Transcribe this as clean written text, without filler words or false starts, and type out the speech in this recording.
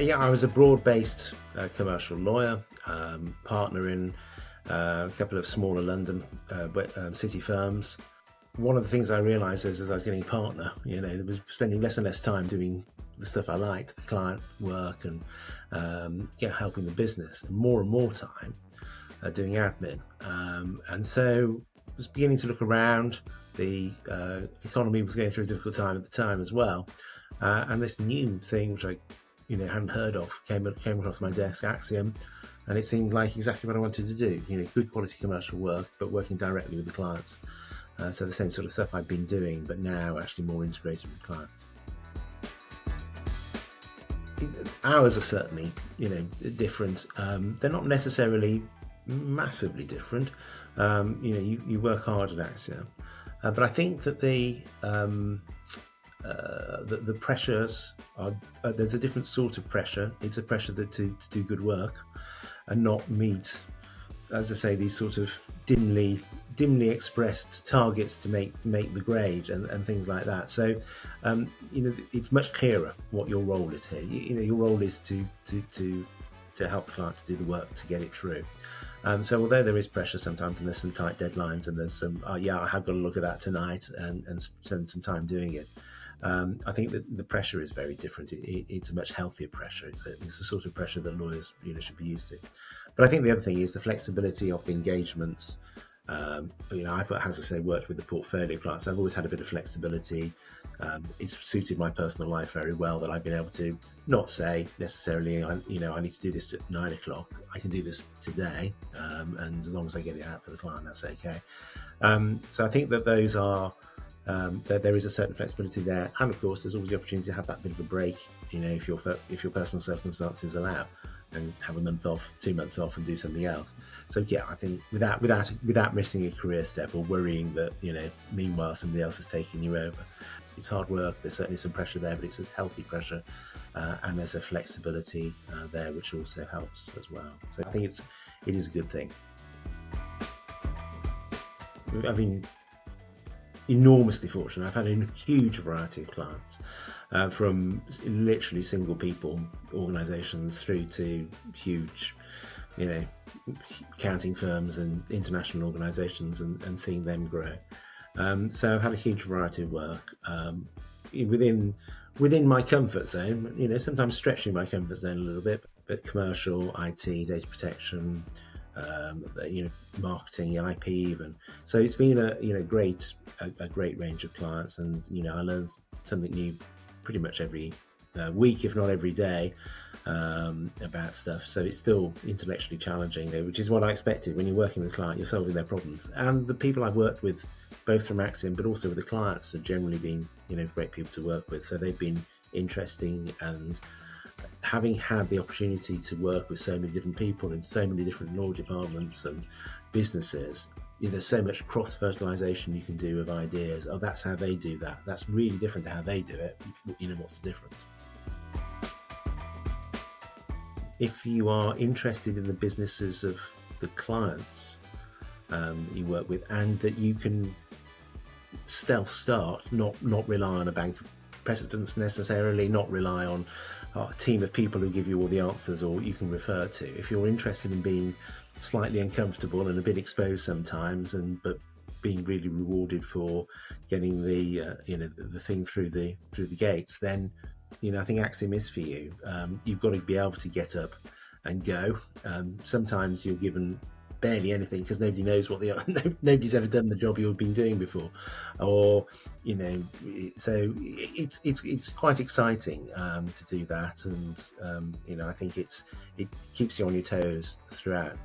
Yeah, I was a broad-based commercial lawyer, partner in a couple of smaller London city firms. One of the things I realised is as I was getting a partner, there was spending less and less time doing the stuff I liked, the client work and helping the business, and more time doing admin. And so I was beginning to look around. The economy was going through a difficult time at the time as well. And this new thing, which I hadn't heard of, came across my desk, Axiom, and it seemed like exactly what I wanted to do. Good quality commercial work, but working directly with the clients. So the same sort of stuff I've been doing, but now actually more integrated with clients. Hours are certainly, different. They're not necessarily massively different. You work hard at Axiom, but I think that the pressures are there's a different sort of pressure. It's a pressure to do good work and not meet, as I say, these sort of dimly expressed targets to make the grade and things like that. So it's much clearer what your role is here. Your role is to help the client to do the work to get it through. So although there is pressure sometimes, and there's some tight deadlines, and there's some I have got to look at that tonight and spend some time doing it. I think that the pressure is very different. It's a much healthier pressure. It's the sort of pressure that lawyers should be used to. But I think the other thing is the flexibility of the engagements. I've, as I say, worked with the portfolio clients. I've always had a bit of flexibility. It's suited my personal life very well that I've been able to not say necessarily, I need to do this at 9 o'clock. I can do this today, and as long as I get it out for the client, that's okay. So I think that those are. There is a certain flexibility there, and of course, there's always the opportunity to have that bit of a break. If your personal circumstances allow, and have a month off, 2 months off, and do something else. So yeah, I think without missing a career step or worrying that meanwhile somebody else is taking you over. It's hard work. There's certainly some pressure there, but it's a healthy pressure, and there's a flexibility there which also helps as well. So I think it is a good thing. I mean, enormously fortunate. I've had a huge variety of clients, from literally single people organizations through to huge, accounting firms and international organizations, and seeing them grow. So I've had a huge variety of work within my comfort zone, sometimes stretching my comfort zone a little bit, but commercial, IT, data protection, marketing, IP even. So it's been a great range of clients, and I learn something new pretty much every week, if not every day, about stuff. So it's still intellectually challenging, which is what I expected. When you're working with a client, you're solving their problems, and the people I've worked with, both from Axiom but also with the clients, have generally been great people to work with. So they've been interesting, and having had the opportunity to work with so many different people in so many different law departments and businesses, there's so much cross-fertilization you can do of ideas. Oh, that's how they do that. That's really different to how they do it. What's the difference? If you are interested in the businesses of the clients that you work with, and that you can self-start, not rely on a bank of precedents necessarily, not rely on a team of people who give you all the answers or you can refer to. If you're interested in being slightly uncomfortable and a bit exposed sometimes, but being really rewarded for getting the thing through the gates, then I think Axiom is for you. You've got to be able to get up and go. Sometimes you're given barely anything because nobody knows nobody's ever done the job you've been doing before, or so it's quite exciting to do that, and I think it keeps you on your toes throughout.